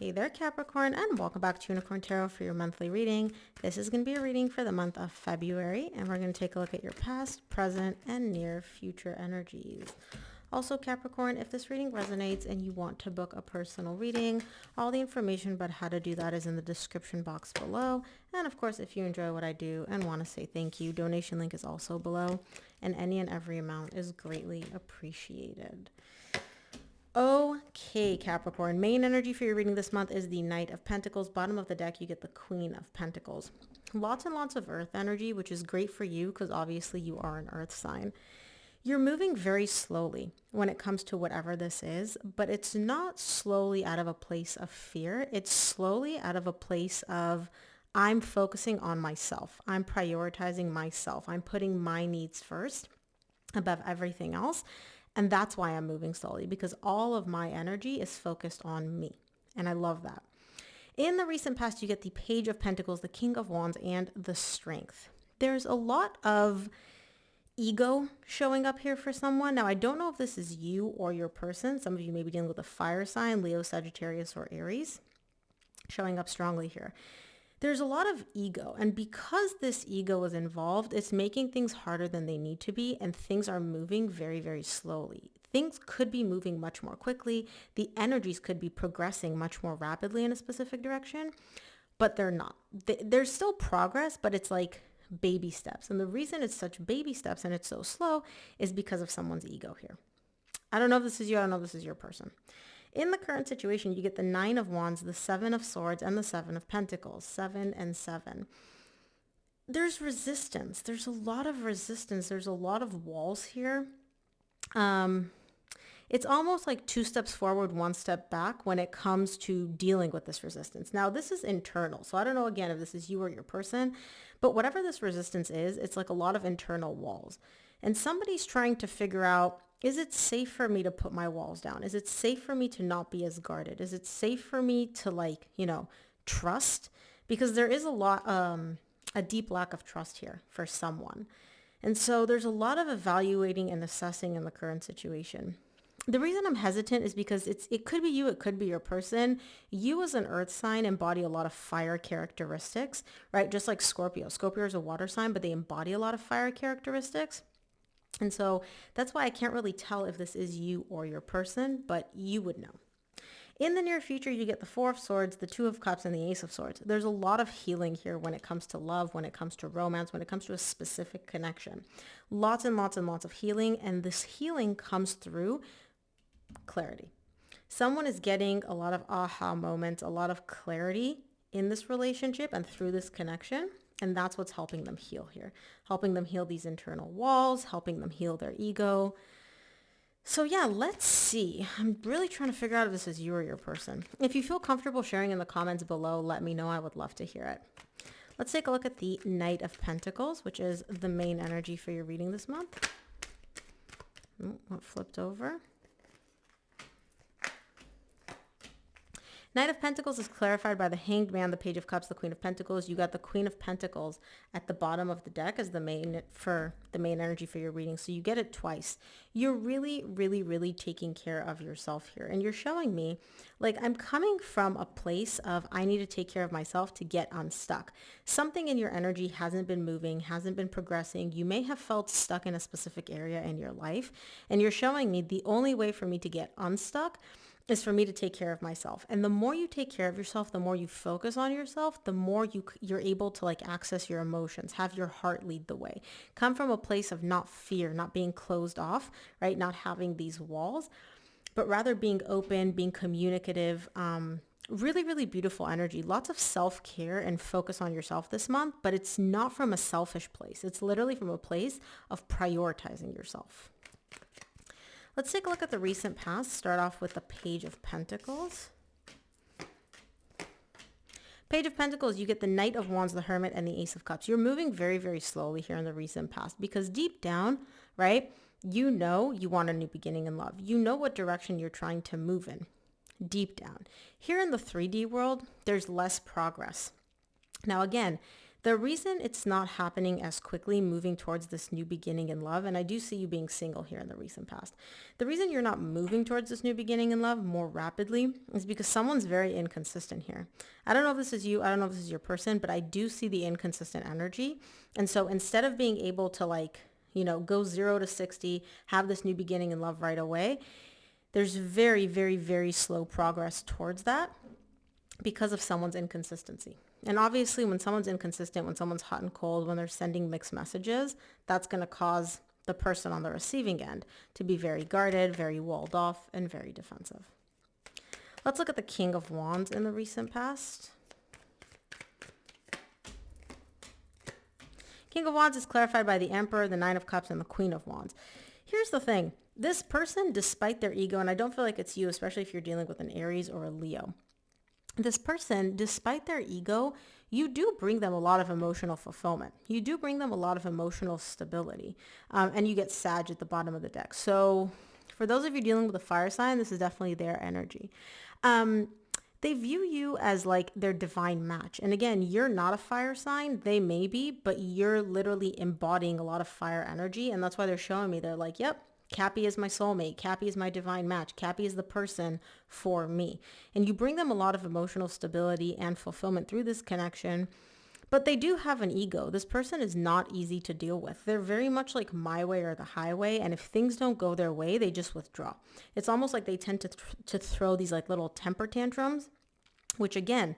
Hey there, Capricorn, and welcome back to Unicorn Tarot for your monthly reading. This is going to be a reading for the month of February, and we're going to take a look at your past, present, and near future energies. Also, Capricorn, if this reading resonates and you want to book a personal reading, all the information about how to do that is in the description box below. And of course, if you enjoy what I do and want to say thank you, donation link is also below, and any and every amount is greatly appreciated. Okay, Capricorn, main energy for your reading this month is the Knight of Pentacles. Bottom of the deck, you get the Queen of Pentacles. Lots and lots of earth energy, which is great for you because obviously you are an earth sign. You're moving very slowly when it comes to whatever this is, but it's not slowly out of a place of fear. It's slowly out of a place of I'm focusing on myself. I'm prioritizing myself. I'm putting my needs first above everything else. And that's why I'm moving slowly, because all of my energy is focused on me. And I love that. In the recent past, you get the Page of Pentacles, the King of Wands, and the Strength. There's a lot of ego showing up here for someone. Now, I don't know if this is you or your person. Some of you may be dealing with a fire sign, Leo, Sagittarius, or Aries, showing up strongly here. There's a lot of ego, and because this ego is involved, it's making things harder than they need to be, and things are moving very, very slowly. Things could be moving much more quickly. The energies could be progressing much more rapidly in a specific direction, but they're not. There's still progress, but it's like baby steps. And the reason it's such baby steps and it's so slow is because of someone's ego here. I don't know if this is you. I don't know if this is your person. In the current situation, you get the Nine of Wands, the Seven of Swords, and the Seven of Pentacles, 7 and 7. There's resistance. There's a lot of resistance. There's a lot of walls here. It's almost like 2 steps forward, 1 step back when it comes to dealing with this resistance. Now, this is internal. So I don't know, again, if this is you or your person, but whatever this resistance is, it's like a lot of internal walls. And somebody's trying to figure out, is it safe for me to put my walls down? Is it safe for me to not be as guarded? Is it safe for me to trust? Because there is a deep lack of trust here for someone. And so there's a lot of evaluating and assessing in the current situation. The reason I'm hesitant is because it could be you, it could be your person. You as an earth sign embody a lot of fire characteristics, right? Just like Scorpio. Scorpio is a water sign, but they embody a lot of fire characteristics. And so that's why I can't really tell if this is you or your person, but you would know. In the near future, you get the Four of Swords, the Two of Cups, and the Ace of Swords. There's a lot of healing here when it comes to love, when it comes to romance, when it comes to a specific connection. Lots and lots and lots of healing, and this healing comes through clarity. Someone is getting a lot of aha moments, a lot of clarity in this relationship and through this connection. And that's what's helping them heal here, helping them heal these internal walls, helping them heal their ego. So yeah, let's see. I'm really trying to figure out if this is you or your person. If you feel comfortable sharing in the comments below, let me know. I would love to hear it. Let's take a look at the Knight of Pentacles, which is the main energy for your reading this month. What flipped over? Knight of Pentacles is clarified by the Hanged Man, the Page of Cups, the Queen of Pentacles. You got the Queen of Pentacles at the bottom of the deck as the main energy for your reading. So you get it twice. You're really, really, really taking care of yourself here. And you're showing me, like, I'm coming from a place of I need to take care of myself to get unstuck. Something in your energy hasn't been moving, hasn't been progressing. You may have felt stuck in a specific area in your life. And you're showing me the only way for me to get unstuck is for me to take care of myself. And the more you take care of yourself, the more you focus on yourself, the more you're able to access your emotions, have your heart lead the way. Come from a place of not fear, not being closed off, right? Not having these walls, but rather being open, being communicative, really, really beautiful energy. Lots of self-care and focus on yourself this month, but it's not from a selfish place. It's literally from a place of prioritizing yourself. Let's take a look at the recent past. Start off with the Page of Pentacles. Page of Pentacles, you get the Knight of Wands, the Hermit, and the Ace of Cups. You're moving very, very slowly here in the recent past because deep down, right, you know you want a new beginning in love. You know what direction you're trying to move in deep down. Here in the 3D world, there's less progress. Now, again, The reason it's not happening as quickly, moving towards this new beginning in love, and I do see you being single here in the recent past. The reason you're not moving towards this new beginning in love more rapidly is because someone's very inconsistent here. I don't know if this is you, I don't know if this is your person, but I do see the inconsistent energy. And so instead of being able to go 0 to 60, have this new beginning in love right away, there's very, very, very slow progress towards that because of someone's inconsistency. And obviously when someone's inconsistent, when someone's hot and cold, when they're sending mixed messages, that's going to cause the person on the receiving end to be very guarded, very walled off, and very defensive. Let's look at the King of Wands in the recent past. King of Wands is clarified by the Emperor, the Nine of Cups, and the Queen of Wands. Here's the thing. This person, despite their ego, and I don't feel like it's you, especially if you're dealing with an Aries or a Leo, this person, despite their ego, you do bring them a lot of emotional fulfillment. You do bring them a lot of emotional stability. And you get Sag at the bottom of the deck. So for those of you dealing with a fire sign, this is definitely their energy. They view you as like their divine match. And again, you're not a fire sign. They may be, but you're literally embodying a lot of fire energy. And that's why they're showing me. They're like, yep, Cappy is my soulmate. Cappy is my divine match. Cappy is the person for me. And you bring them a lot of emotional stability and fulfillment through this connection. But they do have an ego. This person is not easy to deal with. They're very much like my way or the highway. And if things don't go their way, they just withdraw. It's almost like they tend to throw these like little temper tantrums, which again,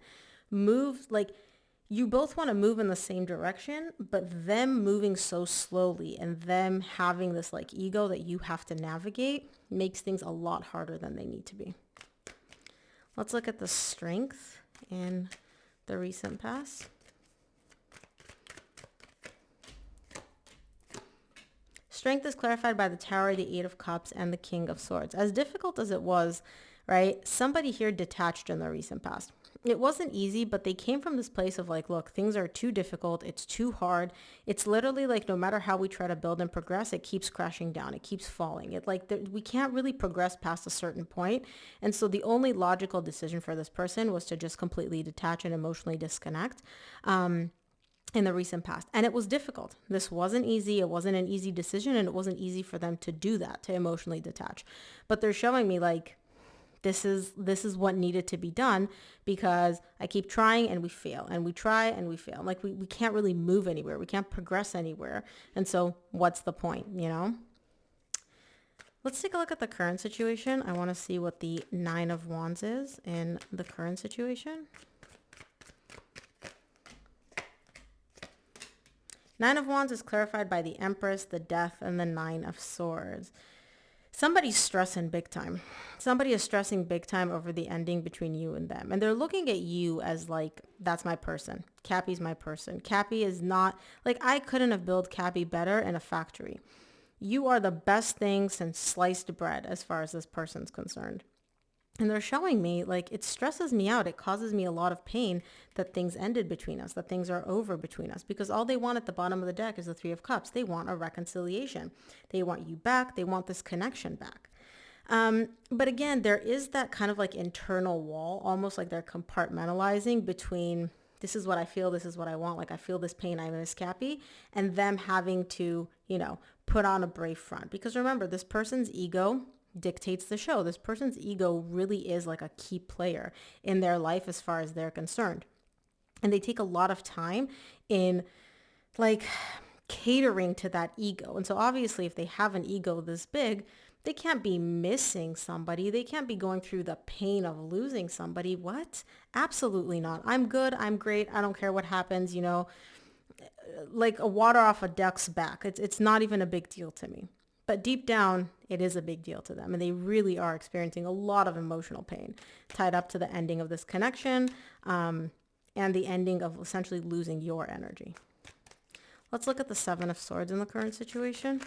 you both want to move in the same direction, but them moving so slowly and them having this like ego that you have to navigate makes things a lot harder than they need to be. Let's look at the strength in the recent past. Strength is clarified by the Tower, the Eight of Cups, and the King of Swords. As difficult as it was, right, somebody here detached in the recent past. It wasn't easy, but they came from this place of like, look, things are too difficult. It's too hard. It's literally like no matter how we try to build and progress, it keeps crashing down. It keeps falling. We can't really progress past a certain point. And so the only logical decision for this person was to just completely detach and emotionally disconnect in the recent past. And it was difficult. This wasn't easy. It wasn't an easy decision, and it wasn't easy for them to do that, to emotionally detach. But they're showing me like, this is what needed to be done because I keep trying and we fail, and we try and we fail. Like we can't really move anywhere. We can't progress anywhere. And so what's the point, you know? Let's take a look at the current situation. I want to see what the Nine of Wands is in the current situation. Nine of Wands is clarified by the Empress, the Death, and the Nine of Swords. Somebody's stressing big time. Somebody is stressing big time over the ending between you and them. And they're looking at you as like, that's my person. Cappy's my person. Cappy is not, like I couldn't have built Cappy better in a factory. You are the best thing since sliced bread as far as this person's concerned. And they're showing me like it stresses me out. It causes me a lot of pain that things ended between us, that things are over between us, because all they want at the bottom of the deck is the Three of Cups. They want a reconciliation. They want you back. They want this connection back. But again, there is that kind of like internal wall, almost like they're compartmentalizing between this is what I feel, this is what I want. Like I feel this pain, I miss Cappy, and them having to, put on a brave front. Because remember, this person's ego dictates the show. This person's ego really is like a key player in their life as far as they're concerned. And they take a lot of time in like catering to that ego. And so obviously if they have an ego this big, they can't be missing somebody. They can't be going through the pain of losing somebody. What? Absolutely not. I'm good. I'm great. I don't care what happens, like a water off a duck's back. It's not even a big deal to me. But deep down, it is a big deal to them. And they really are experiencing a lot of emotional pain tied up to the ending of this connection and the ending of essentially losing your energy. Let's look at the Seven of Swords in the current situation.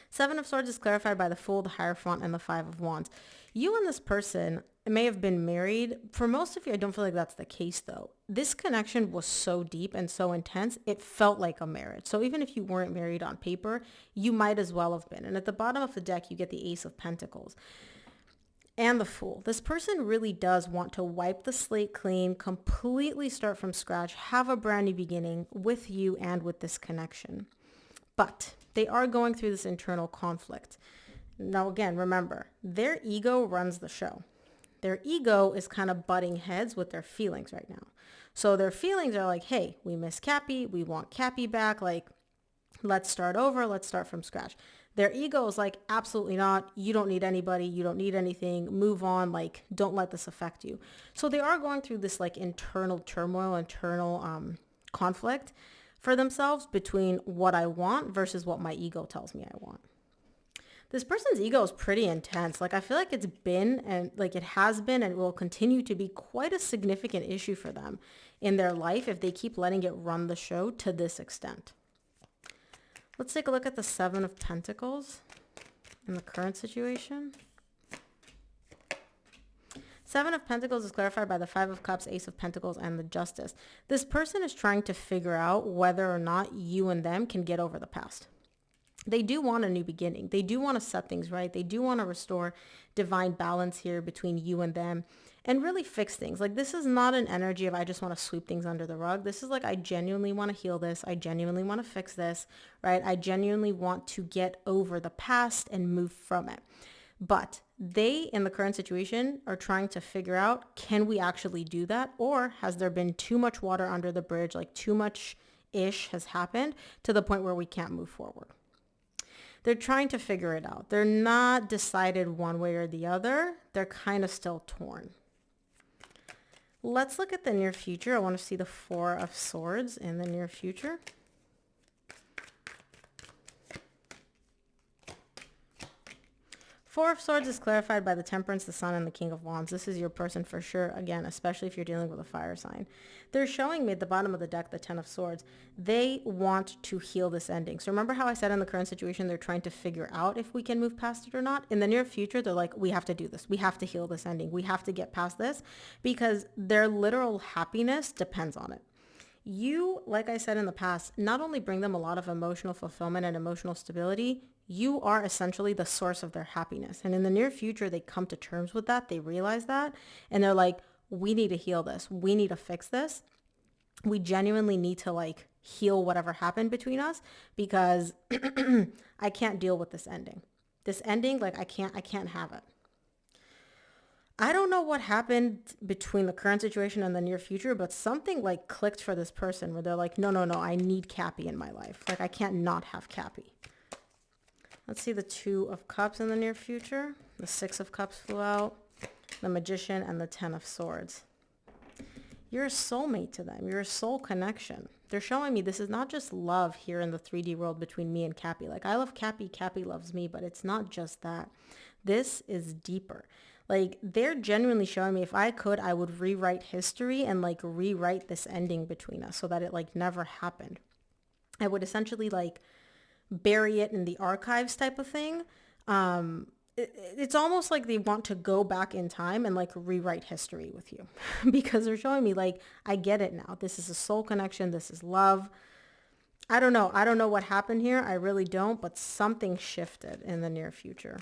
Seven of Swords is clarified by the Fool, the Hierophant, and the Five of Wands. You and this person may have been married. For most of you, I don't feel like that's the case though. This connection was so deep and so intense, it felt like a marriage. So even if you weren't married on paper, you might as well have been. And at the bottom of the deck, you get the Ace of Pentacles. and the Fool. This person really does want to wipe the slate clean, completely start from scratch, have a brand new beginning with you and with this connection. But they are going through this internal conflict. Now, again, remember, their ego runs the show. Their ego is kind of butting heads with their feelings right now. So their feelings are like, hey, we miss Cappy. We want Cappy back. Like, let's start over. Let's start from scratch. Their ego is like, absolutely not. You don't need anybody. You don't need anything. Move on. Like, don't let this affect you. So they are going through this like internal turmoil, internal conflict for themselves between what I want versus what my ego tells me I want. This person's ego is pretty intense. Like, I feel like it's been and like it has been and will continue to be quite a significant issue for them in their life if they keep letting it run the show to this extent. Let's take a look at the Seven of Pentacles in the current situation. Seven of Pentacles is clarified by the Five of Cups, Ace of Pentacles, and the Justice. This person is trying to figure out whether or not you and them can get over the past. They do want a new beginning. They do want to set things right. They do want to restore divine balance here between you and them and really fix things. Like, this is not an energy of I just want to sweep things under the rug. This is like, I genuinely want to heal this. I genuinely want to fix this, right? I genuinely want to get over the past and move from it. But they, in the current situation, are trying to figure out, can we actually do that? Or has there been too much water under the bridge, like too much ish has happened to the point where we can't move forward? They're trying to figure it out. They're not decided one way or the other. They're kind of still torn. Let's look at the near future. I want to see the Four of Swords in the near future. Four of Swords is clarified by the Temperance, the Sun, and the King of Wands. This is your person for sure, again, especially if you're dealing with a fire sign. They're showing me at the bottom of the deck, the Ten of Swords. They want to heal this ending. So remember how I said in the current situation, they're trying to figure out if we can move past it or not? In the near future, they're like, we have to do this. We have to heal this ending. We have to get past this because their literal happiness depends on it. You, like I said in the past, not only bring them a lot of emotional fulfillment and emotional stability, you are essentially the source of their happiness. And in the near future, they come to terms with that. They realize that. And they're like, we need to heal this. We need to fix this. We genuinely need to like heal whatever happened between us because I can't deal with this ending. This ending, like I can't have it. I don't know what happened between the current situation and the near future, but something like clicked for this person where they're like, no, I need Cappy in my life. Like I can't not have Cappy. Let's see the Two of Cups in the near future. The Six of Cups flew out, the Magician, and the Ten of Swords. You're a soulmate to them. You're a soul connection. They're showing me this is not just love here in the 3D world between me and Cappy. Like I love Cappy, Cappy loves me, but it's not just that. This is deeper. Like they're genuinely showing me if I could, I would rewrite history and like rewrite this ending between us so that it like never happened. I would essentially like bury it in the archives type of thing. It's almost like they want to go back in time and like rewrite history with you because they're showing me like, I get it now. This is a soul connection. This is love. I don't know. I don't know what happened here. I really don't, but something shifted in the near future.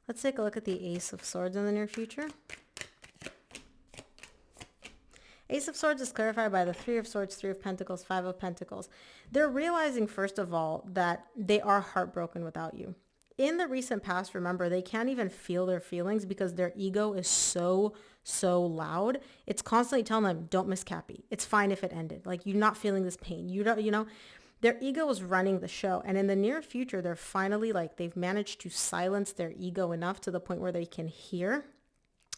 Let's take a look at the Ace of Swords in the near future. Ace of Swords is clarified by the Three of Swords, Three of Pentacles, Five of Pentacles. They're realizing, first of all, that they are heartbroken without you. In the recent past, remember, they can't even feel their feelings because their ego is so loud. It's constantly telling them, don't miss Cappy. It's fine if it ended. Like, you're not feeling this pain. You don't, their ego is running the show. And in the near future, they're finally like, they've managed to silence their ego enough to the point where they can hear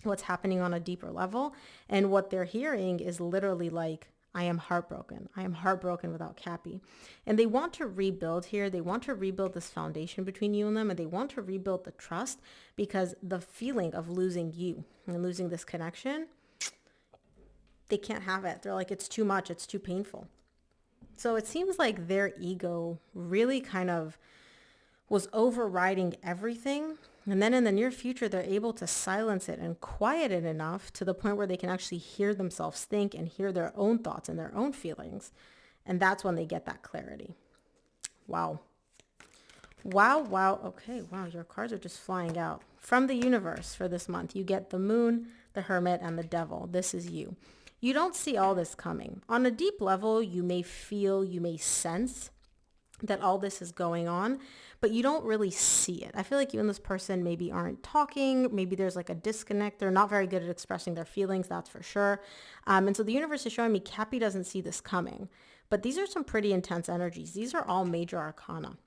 what's happening on a deeper level. And what they're hearing is literally like, I am heartbroken. I am heartbroken without Cappy. And they want to rebuild here. They want to rebuild this foundation between you and them. And they want to rebuild the trust because the feeling of losing you and losing this connection, they can't have it. They're like, it's too much. It's too painful. So it seems like their ego really kind of was overriding everything. And then in the near future, they're able to silence it and quiet it enough to the point where they can actually hear themselves think and hear their own thoughts and their own feelings. And that's when they get that clarity. Wow. Wow. Okay. Wow. Your cards are just flying out. from the universe for this month. You get the Moon, the Hermit, and the Devil. This is you. You don't see all this coming. On a deep level, you may feel, you may sense that all this is going on, but you don't really see it. I feel like you and this person maybe aren't talking. Maybe there's like a disconnect. They're not very good at expressing their feelings, that's for sure. And so the universe is showing me Cappy doesn't see this coming. But these are some pretty intense energies. These are all major arcana.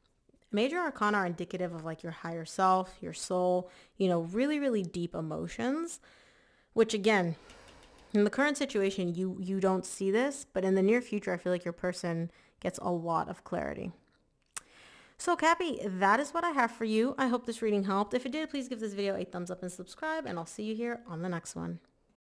Major arcana are indicative of like your higher self, your soul, really, really deep emotions, which again, in the current situation, you don't see this, but in the near future, I feel like your person gets a lot of clarity. So Cappy, that is what I have for you. I hope this reading helped. If it did, please give this video a thumbs up and subscribe, and I'll see you here on the next one.